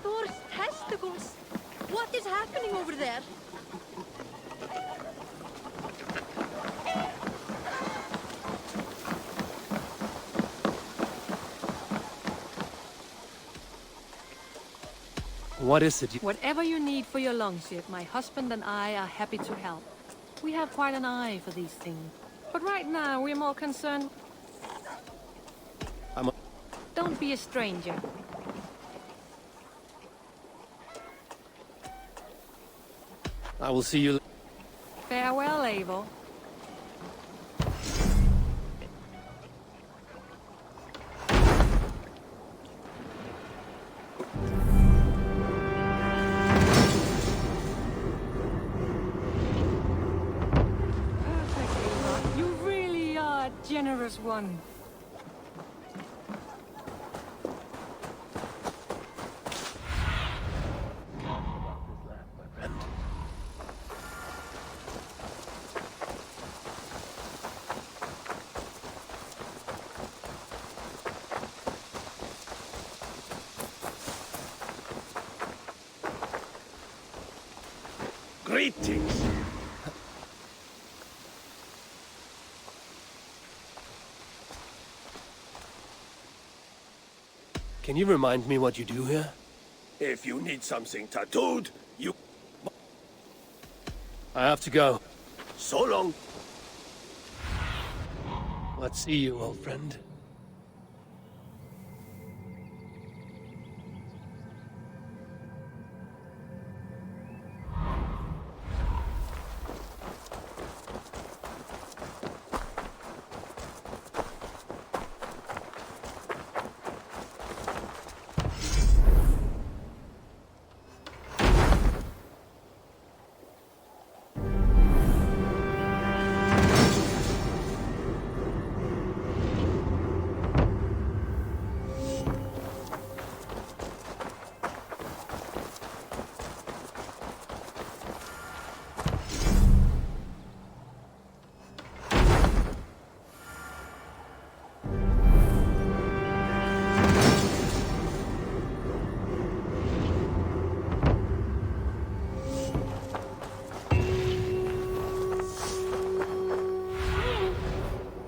Thor's testicles! What is happening over there? What is it? Whatever you need for your longship, my husband and I are happy to help. We have quite an eye for these things. But right now, we're more concerned... Don't be a stranger. I will see you... Farewell, Eivor. Perfect, Eivor. You really are a generous one. Greetings! Can you remind me what you do here? If you need something tattooed, you... I have to go. So long. Let's see you, old friend.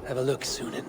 Have a look, Sunan.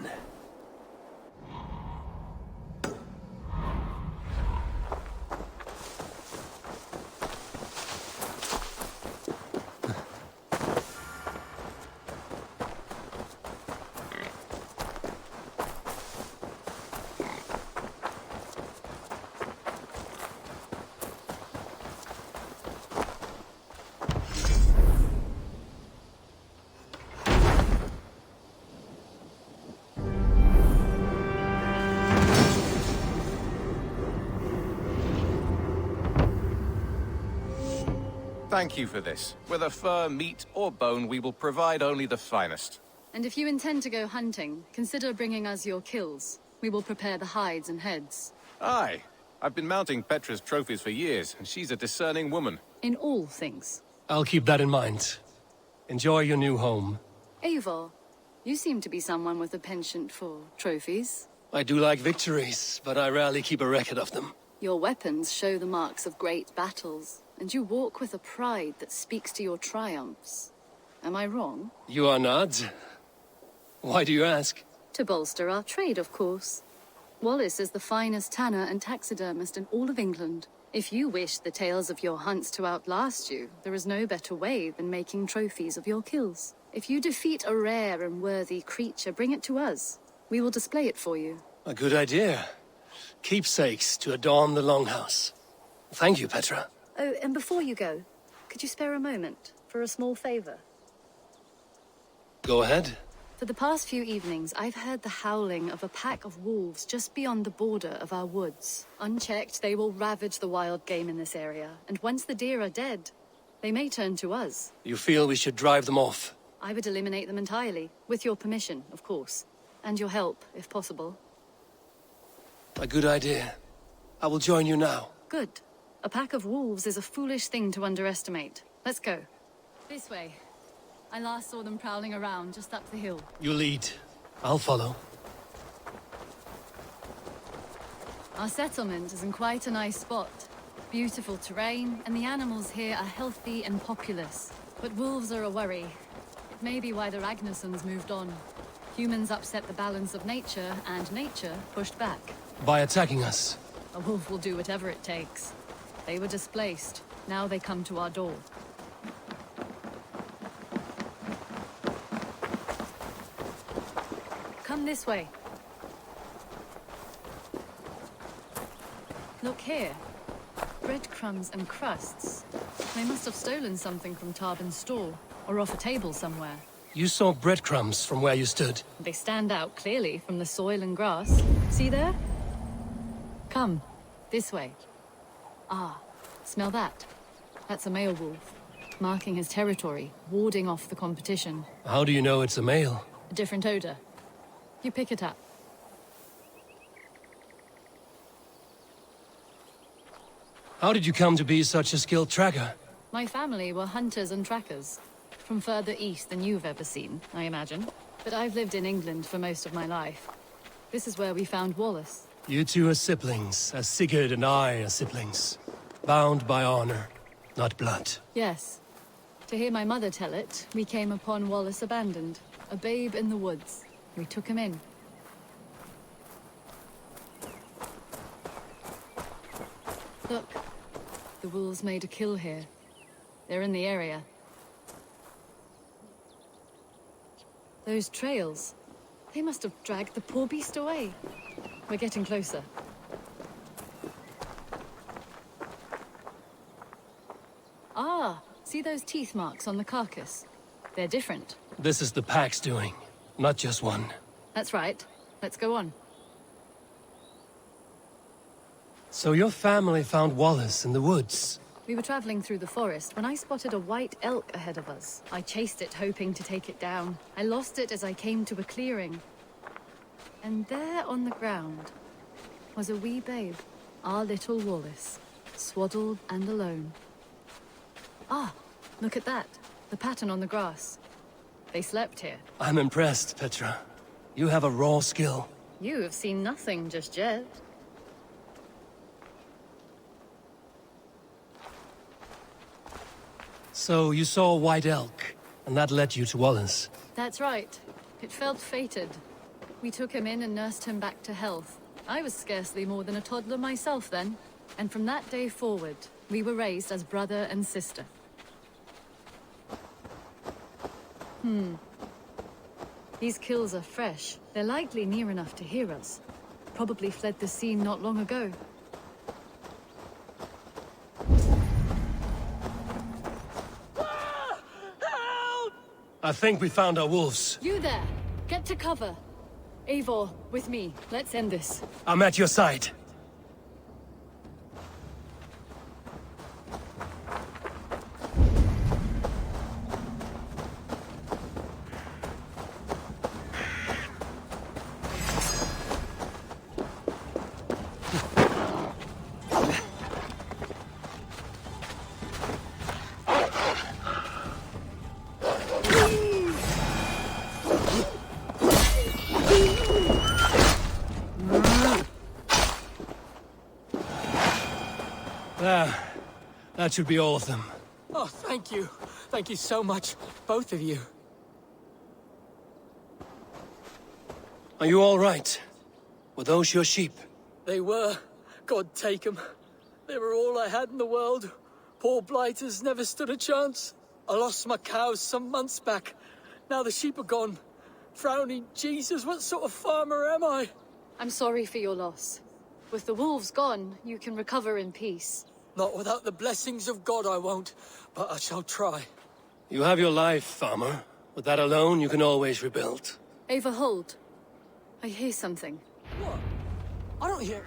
Thank you for this. Whether fur, meat, or bone, we will provide only the finest. And if you intend to go hunting, consider bringing us your kills. We will prepare the hides and heads. Aye. I've been mounting Petra's trophies for years, and she's a discerning woman. In all things. I'll keep that in mind. Enjoy your new home. Eivor, you seem to be someone with a penchant for trophies. I do like victories, but I rarely keep a record of them. Your weapons show the marks of great battles, and you walk with a pride that speaks to your triumphs. Am I wrong? You are not. Why do you ask? To bolster our trade, of course. Wallace is the finest tanner and taxidermist in all of England. If you wish the tales of your hunts to outlast you, there is no better way than making trophies of your kills. If you defeat a rare and worthy creature, bring it to us. We will display it for you. A good idea. Keepsakes to adorn the longhouse. Thank you, Petra. Oh, and before you go, could you spare a moment for a small favor? Go ahead. For the past few evenings, I've heard the howling of a pack of wolves just beyond the border of our woods. Unchecked, they will ravage the wild game in this area, and once the deer are dead, they may turn to us. You feel we should drive them off? I would eliminate them entirely, with your permission, of course. And your help, if possible. A good idea. I will join you now. Good. A pack of wolves is a foolish thing to underestimate. Let's go. This way. I last saw them prowling around just up the hill. You lead. I'll follow. Our settlement is in quite a nice spot. Beautiful terrain, and the animals here are healthy and populous. But wolves are a worry. It may be why the Ragnarsons moved on. Humans upset the balance of nature, and nature pushed back. By attacking us. A wolf will do whatever it takes. They were displaced. Now they come to our door. Come this way. Look here. Breadcrumbs and crusts. They must have stolen something from Tarbin's store, or off a table somewhere. You saw breadcrumbs from where you stood. They stand out clearly from the soil and grass. See there? Come, this way. Ah, smell that? That's a male wolf, marking his territory, warding off the competition. How do you know it's a male? A different odor. You pick it up. How did you come to be such a skilled tracker? My family were hunters and trackers. From further east than you've ever seen, I imagine. But I've lived in England for most of my life. This is where we found Wallace. You two are siblings, as Sigurd and I are siblings. Bound by honor, not blood. Yes. To hear my mother tell it, we came upon Wallace abandoned. A babe in the woods. We took him in. Look. The wolves made a kill here. They're in the area. Those trails. They must have dragged the poor beast away. We're getting closer. Ah, see those teeth marks on the carcass? They're different. This is the pack's doing, not just one. That's right. Let's go on. So your family found Wallace in the woods. We were traveling through the forest when I spotted a white elk ahead of us. I chased it, hoping to take it down. I lost it as I came to a clearing. And there on the ground was a wee babe, our little Wallace, swaddled and alone. Ah, look at that. The pattern on the grass. They slept here. I'm impressed, Petra. You have a raw skill. You have seen nothing just yet. So you saw a white elk, and that led you to Wallace. That's right. It felt fated. We took him in and nursed him back to health. I was scarcely more than a toddler myself then. And from that day forward, we were raised as brother and sister. These kills are fresh. They're likely near enough to hear us. Probably fled the scene not long ago. I think we found our wolves. You there! Get to cover! Eivor, with me. Let's end this. I'm at your side. That should be all of them. Oh, thank you. Thank you so much, both of you. Are you all right? Were those your sheep? They were. God take them. They were all I had in the world. Poor blighters never stood a chance. I lost my cows some months back. Now the sheep are gone. Frowning Jesus, what sort of farmer am I? I'm sorry for your loss. With the wolves gone, you can recover in peace. Not without the blessings of God I won't, but I shall try. You have your life, farmer. With that alone, you can always rebuild. Ava, hold. I hear something. What? I don't hear...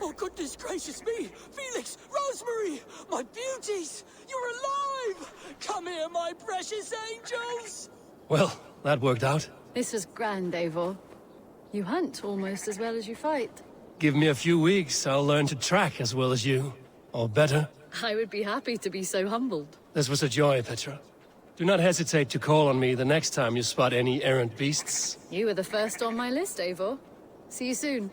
Oh, goodness gracious me! Felix! Rosemary! My beauties! You're alive! Come here, my precious angels! Well, that worked out. This was grand, Eivor. You hunt almost as well as you fight. Give me a few weeks, I'll learn to track as well as you. Or better. I would be happy to be so humbled. This was a joy, Petra. Do not hesitate to call on me the next time you spot any errant beasts. You were the first on my list, Eivor. See you soon.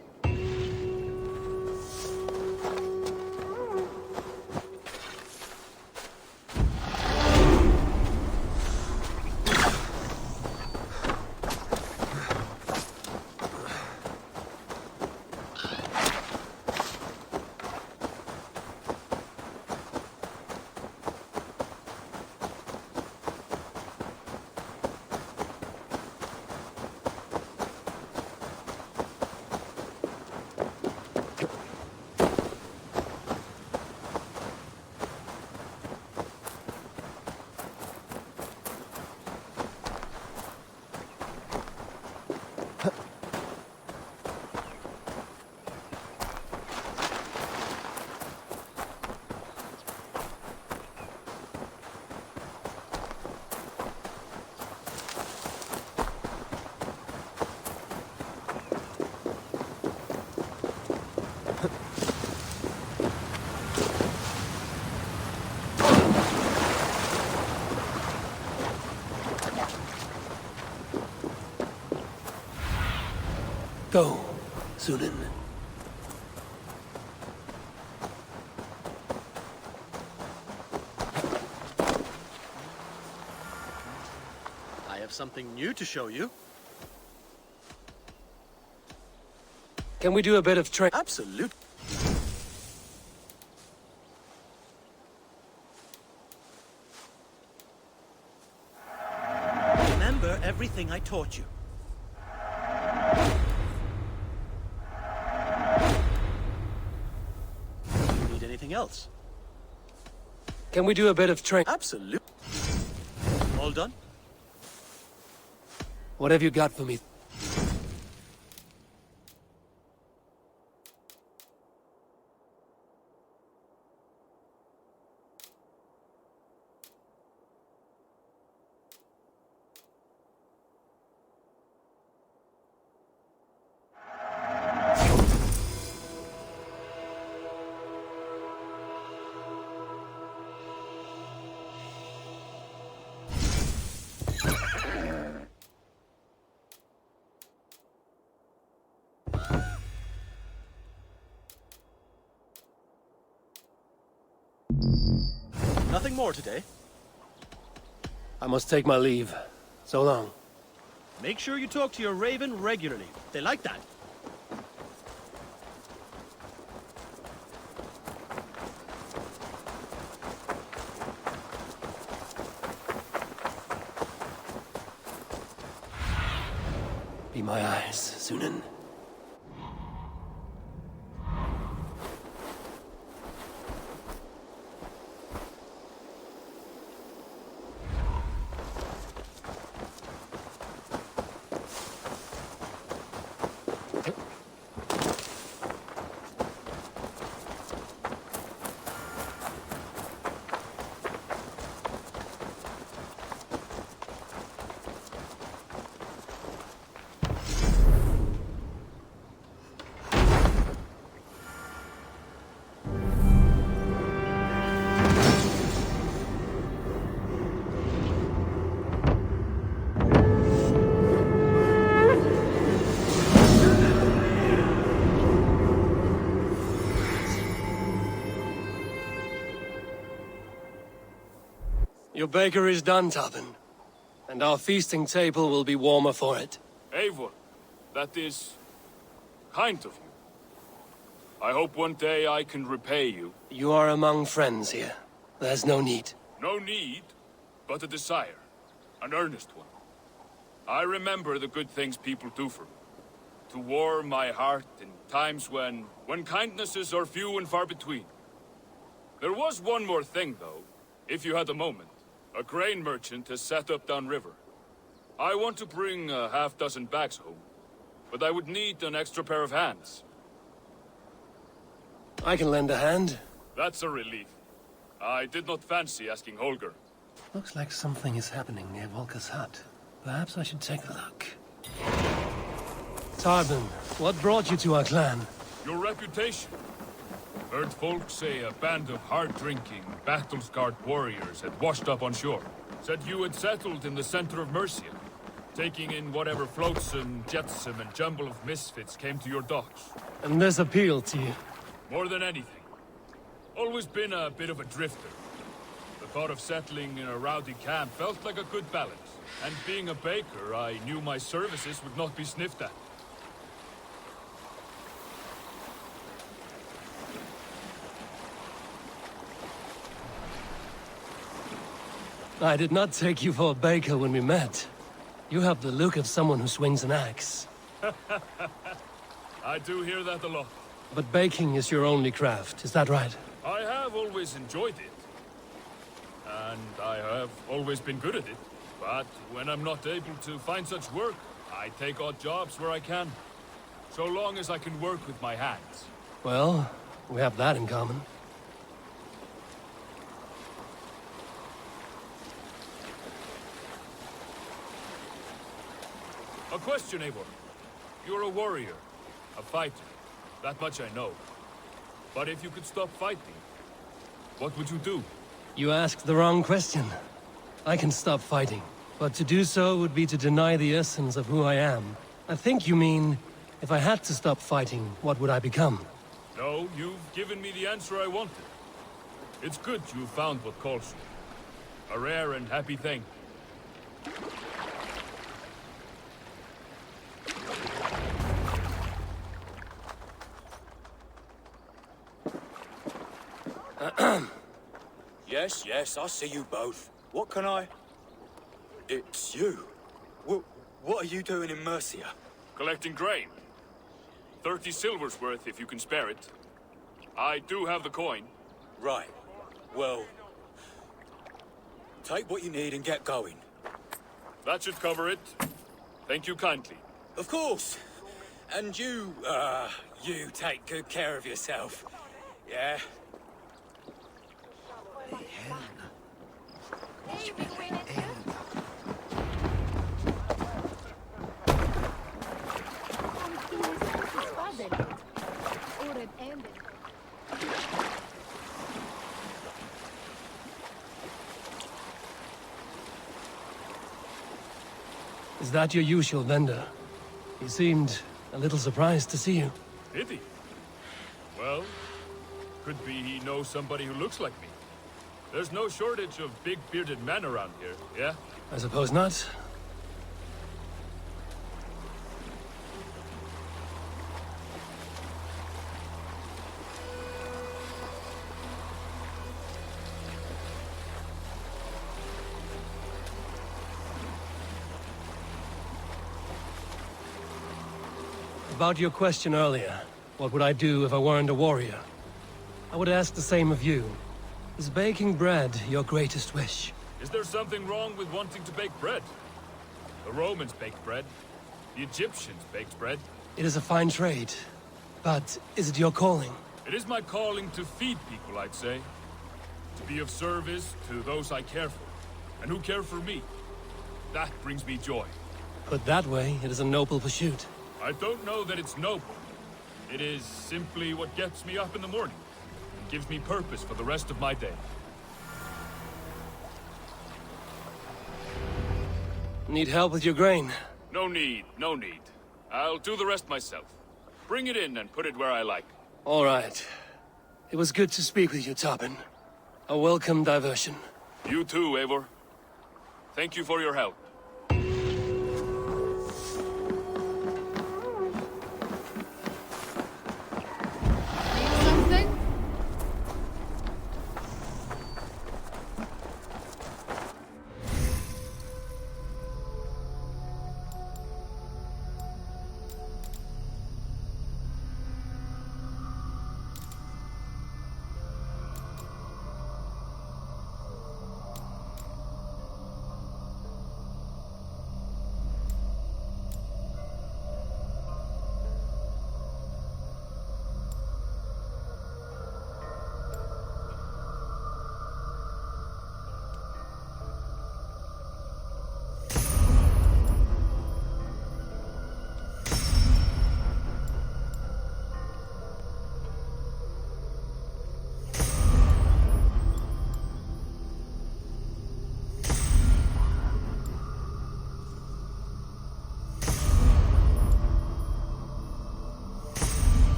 Go, Sunan. I have something new to show you. Can we do a bit of training? Absolutely. Remember everything I taught you. Need anything else? Can we do a bit of training? Absolutely. All done? What have you got for me? Nothing more today. I must take my leave. So long. Make sure you talk to your raven regularly. They like that. Be my eyes, Sunan. Your baker is done, Tabin. And our feasting table will be warmer for it. Eivor, that is kind of you. I hope one day I can repay you. You are among friends here. There's no need. No need, but a desire. An earnest one. I remember the good things people do for me. To warm my heart in times when kindnesses are few and far between. There was one more thing, though, if you had a moment. A grain merchant has set up downriver. I want to bring a half-dozen bags home, but I would need an extra pair of hands. I can lend a hand. That's a relief. I did not fancy asking Holger. Looks like something is happening near Volker's hut. Perhaps I should take a look. Tarbin, what brought you to our clan? Your reputation. Heard folks say a band of hard-drinking, battle-scarred warriors had washed up on shore. Said you had settled in the center of Mercia, taking in whatever flotsam, jetsam, and jumble of misfits came to your docks. And this appealed to you? More than anything. Always been a bit of a drifter. The thought of settling in a rowdy camp felt like a good balance. And being a baker, I knew my services would not be sniffed at. I did not take you for a baker when we met. You have the look of someone who swings an axe. I do hear that a lot. But baking is your only craft, is that right? I have always enjoyed it. And I have always been good at it. But when I'm not able to find such work, I take odd jobs where I can. So long as I can work with my hands. Well, we have that in common. A question, Eivor. You're a warrior, a fighter. That much I know. But if you could stop fighting, what would you do? You asked the wrong question. I can stop fighting, but to do so would be to deny the essence of who I am. I think you mean, If I had to stop fighting, what would I become? No, you've given me the answer I wanted. It's good you found what calls you. A rare and happy thing. Yes, yes, I see you both. What can I... It's you. What are you doing in Mercia? Collecting grain. 30 silver's worth if you can spare it. I do have the coin. Right. Well... Take what you need and get going. That should cover it. Thank you kindly. Of course. And you take good care of yourself. Yeah? Is that your usual vendor? He seemed a little surprised to see you. Did he? Well, could be he knows somebody who looks like me. There's no shortage of big bearded men around here, yeah? I suppose not. About your question earlier, what would I do if I weren't a warrior? I would ask the same of you. Is baking bread your greatest wish? Is there something wrong with wanting to bake bread? The Romans baked bread. The Egyptians baked bread. It is a fine trade, but is it your calling? It is my calling to feed people, I'd say. To be of service to those I care for, and who care for me. That brings me joy. Put that way, it is a noble pursuit. I don't know that it's noble. It is simply what gets me up in the morning, and gives me purpose for the rest of my day. Need help with your grain? No need, no need. I'll do the rest myself. Bring it in and put it where I like. All right. It was good to speak with you, Tobin. A welcome diversion. You too, Eivor. Thank you for your help. Something?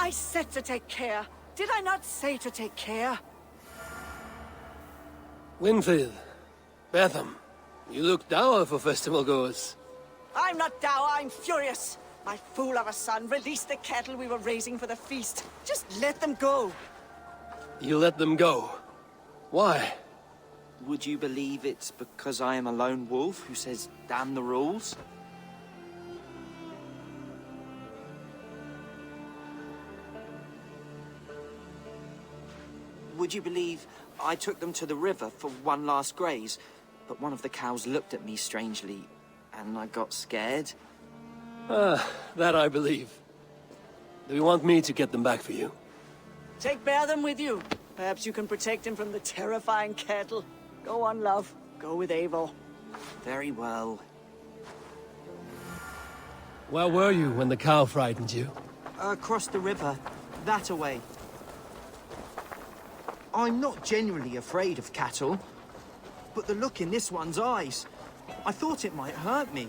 I said to take care. Did I not say to take care? Winfield, Betham, you look dour for festival goers. I'm not dour, I'm furious. My fool of a son released the cattle we were raising for the feast. Just let them go. You let them go. Why? Would you believe it's because I am a lone wolf who says damn the rules? Would you believe I took them to the river for one last graze, but one of the cows looked at me strangely, and I got scared? That I believe. Do you want me to get them back for you? Take Bertram with you. Perhaps you can protect him from the terrifying kettle. Go on, love. Go with Eivor. Very well. Where were you when the cow frightened you? Across the river. That away. I'm not genuinely afraid of cattle, but the look in this one's eyes, I thought it might hurt me.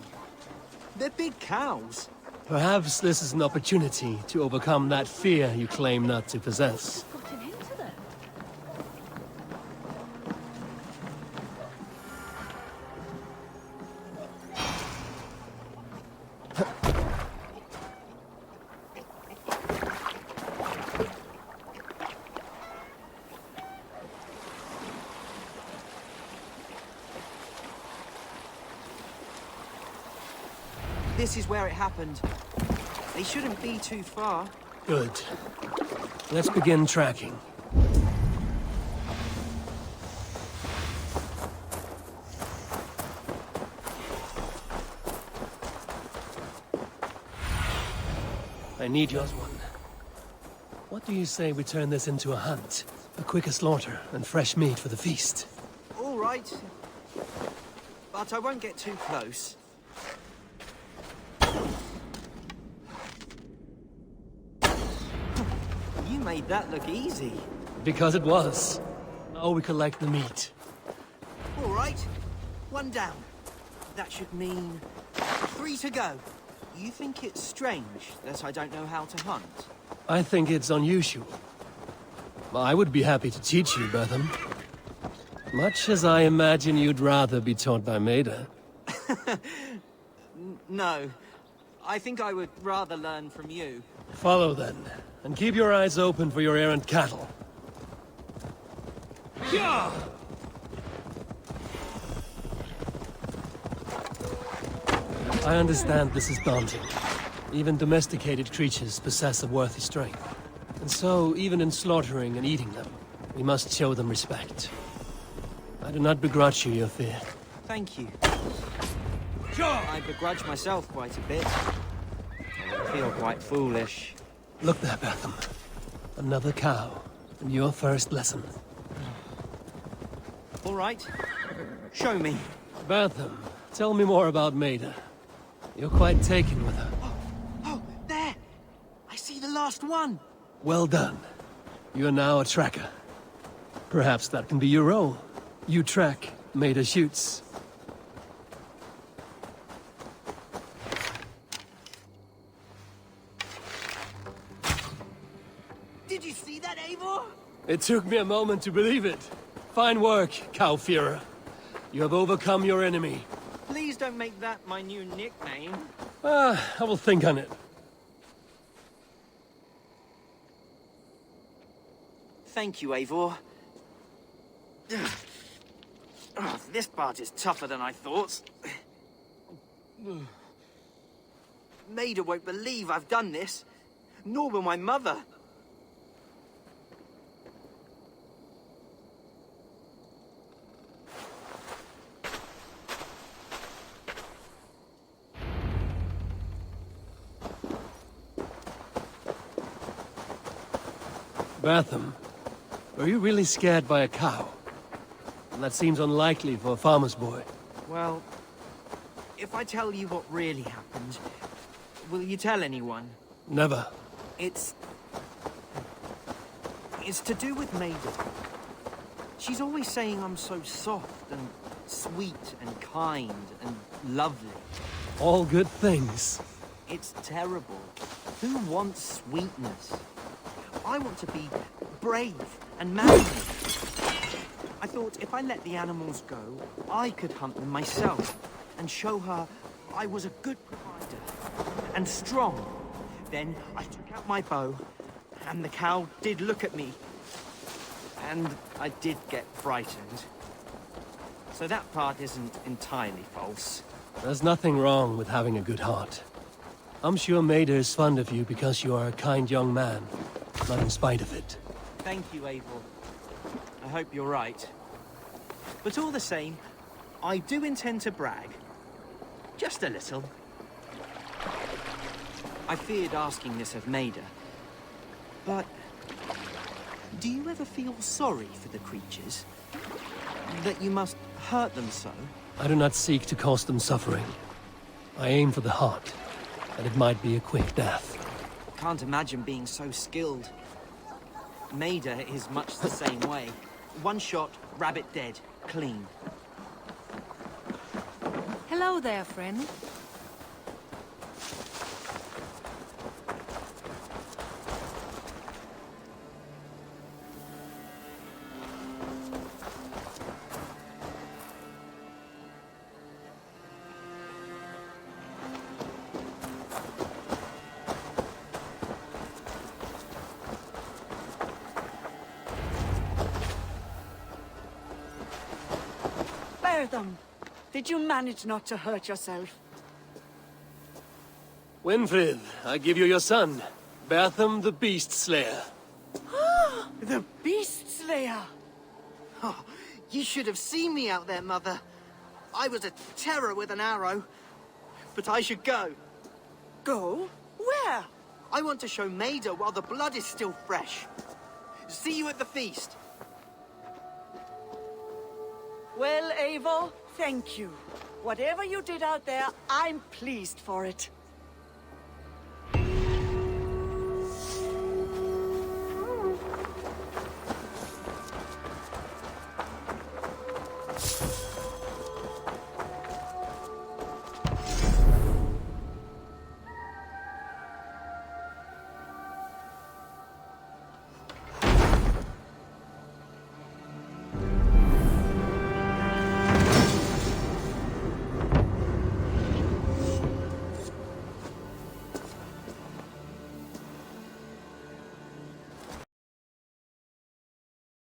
They're big cows. Perhaps this is an opportunity to overcome that fear you claim not to possess. Gotten into them. This is where it happened. They shouldn't be too far. Good. Let's begin tracking. I need yours one. What do you say we turn this into a hunt? A quicker slaughter and fresh meat for the feast. All right. But I won't get too close. You made that look easy. Because it was. Now we collect the meat. All right. One down. That should mean 3 to go. You think it's strange that I don't know how to hunt? I think it's unusual. I would be happy to teach you, Bertram. Much as I imagine you'd rather be taught by Maida. No. I think I would rather learn from you. Follow then, and keep your eyes open for your errant cattle. Yeah! I understand this is daunting. Even domesticated creatures possess a worthy strength. And so, even in slaughtering and eating them, we must show them respect. I do not begrudge you your fear. Thank you. I begrudge myself quite a bit. I feel quite foolish. Look there, Bertram. Another cow, and your first lesson. All right. Show me. Bertram, tell me more about Maida. You're quite taken with her. Oh, there! I see the last one! Well done. You're now a tracker. Perhaps that can be your role. You track, Maida shoots. Did you see that, Eivor? It took me a moment to believe it. Fine work, Cowfearer. You have overcome your enemy. Please don't make that my new nickname. I will think on it. Thank you, Eivor. Oh, this part is tougher than I thought. Maida won't believe I've done this. Nor will my mother. Bertram, were you really scared by a cow? And that seems unlikely for a farmer's boy. Well, if I tell you what really happened, will you tell anyone? Never. It's to do with Maida. She's always saying I'm so soft and sweet and kind and lovely. All good things. It's terrible. Who wants sweetness? I want to be brave and manly. I thought if I let the animals go, I could hunt them myself and show her I was a good provider and strong. Then I took out my bow, and the cow did look at me. And I did get frightened. So that part isn't entirely false. There's nothing wrong with having a good heart. I'm sure Maida is fond of you because you are a kind young man, not in spite of it. Thank you, Eivor. I hope you're right. But all the same, I do intend to brag. Just a little. I feared asking this of Maida. But do you ever feel sorry for the creatures? That you must hurt them so? I do not seek to cause them suffering. I aim for the heart, and it might be a quick death. Can't imagine being so skilled. Maida is much the same way. One shot, rabbit dead, clean. Hello there, friend. Them. Did you manage not to hurt yourself? Winfried, I give you your son, Bertham the Beast Slayer. The Beast Slayer! Oh, you should have seen me out there, Mother. I was a terror with an arrow. But I should go. Go? Where? I want to show Maida while the blood is still fresh. See you at the feast. Well, Eivor, thank you. Whatever you did out there, I'm pleased for it.